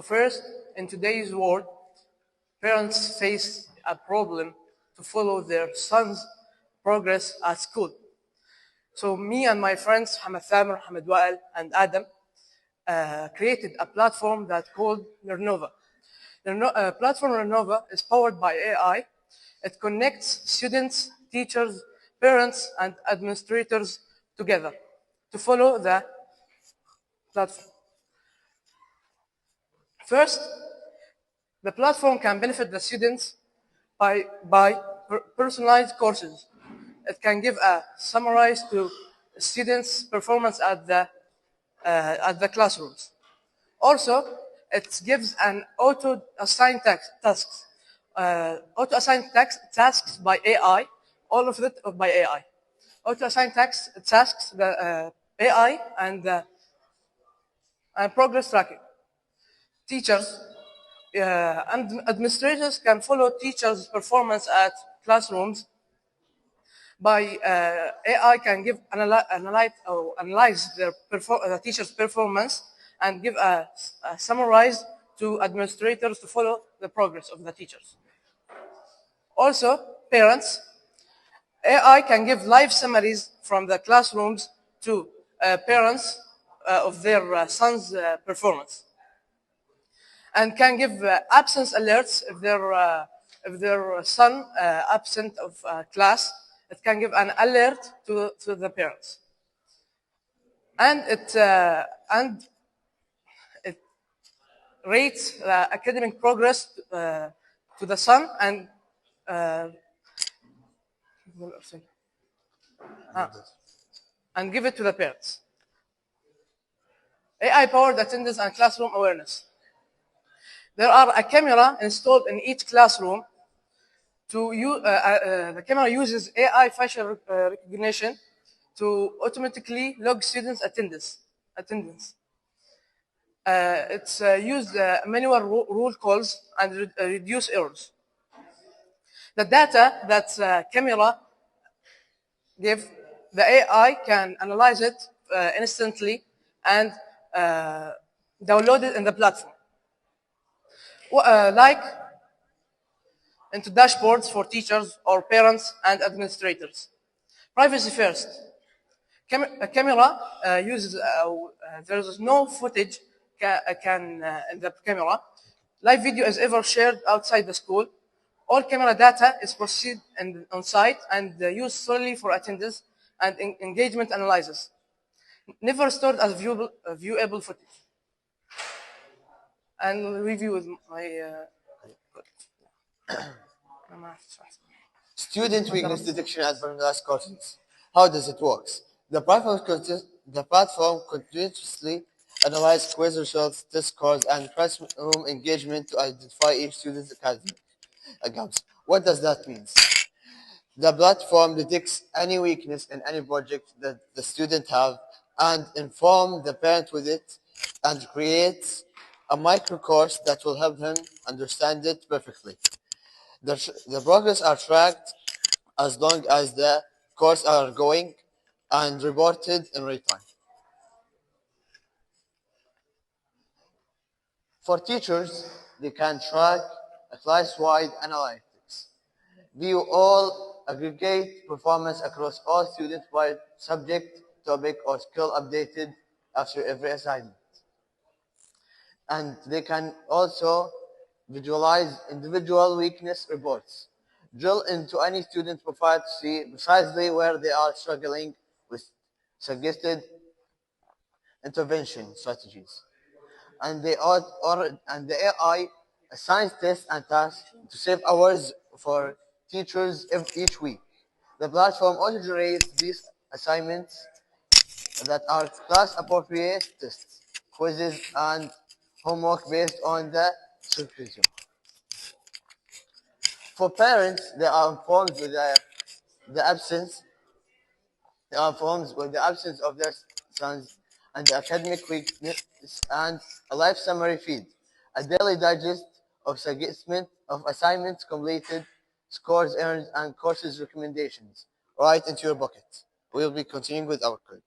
So first, in today's world, parents face a problem to follow their son's progress at school. So me and my friends, Hamad Thamer, Hamad Wael, and Adam, created a platform that called Nerova. The platform Nerova is powered by AI. It connects students, teachers, parents, and administrators together to follow the platform. First, the platform can benefit the students by personalized courses. It can give a summary to students' performance at the classrooms. Also, it gives an auto-assigned tasks. Auto-assigned tasks by AI, all of it by AI. Auto-assigned tasks, the AI and progress tracking. Teachers and administrators can follow teachers' performance at classrooms by AI can give analyze the teacher's performance and give a summarize to administrators to follow the progress of the teachers. Also, parents, AI can give live summaries from the classrooms to parents of their son's performance, and can give absence alerts if their son absent of class. It can give an alert to the parents, and it rates academic progress to the son and give it to the parents. AI-powered attendance and classroom awareness. There are a camera installed in each classroom. The camera uses AI facial recognition to automatically log students' attendance. It's used manual rule calls and reduce errors. The data that camera give, the AI can analyze it instantly and download it in the platform. Like into dashboards for teachers or parents and administrators. Privacy first. A camera uses, there is no footage in the camera. Live video is ever shared outside the school. All camera data is processed on site and used solely for attendance and engagement analysis. Never stored as viewable footage. And review with my... Student weakness detection and personalized courses. How does it work? The platform continuously analyzes quiz results, test scores, and classroom engagement to identify each student's academic gaps. What does that mean? The platform detects any weakness in any project that the student have and informs the parent with it and creates a micro course that will help him understand it perfectly. The progress are tracked as long as the course are going and reported in real time. For teachers, they can track a class-wide analytics, view all aggregate performance across all students by subject, topic, or skill updated after every assignment. And they can also visualize individual weakness reports, drill into any student profile to see precisely where they are struggling with suggested intervention strategies. And the AI assigns tests and tasks to save hours for teachers each week. The platform also generates these assignments that are class-appropriate tests, quizzes, and homework based on the supervision. For parents, they are informed with the absence. They are informed with the absence of their sons and the academic weakness and a life summary feed, a daily digest of assignments completed, scores earned, and courses recommendations right into your bucket. We will be continuing with our code.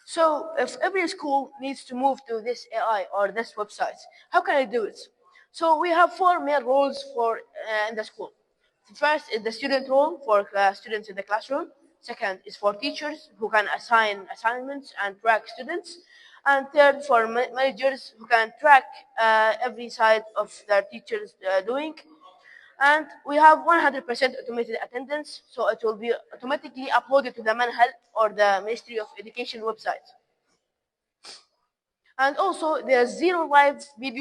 So if every school needs to move to this AI or this website, how can I do it? So we have four main roles for in the school. The first is the student role for students in the classroom. Second is for teachers who can assign assignments and track students. And third, for managers who can track every side of their teachers doing. And we have 100% automated attendance, so it will be automatically uploaded to the Manhal or the Ministry of Education website. And also, there's zero live video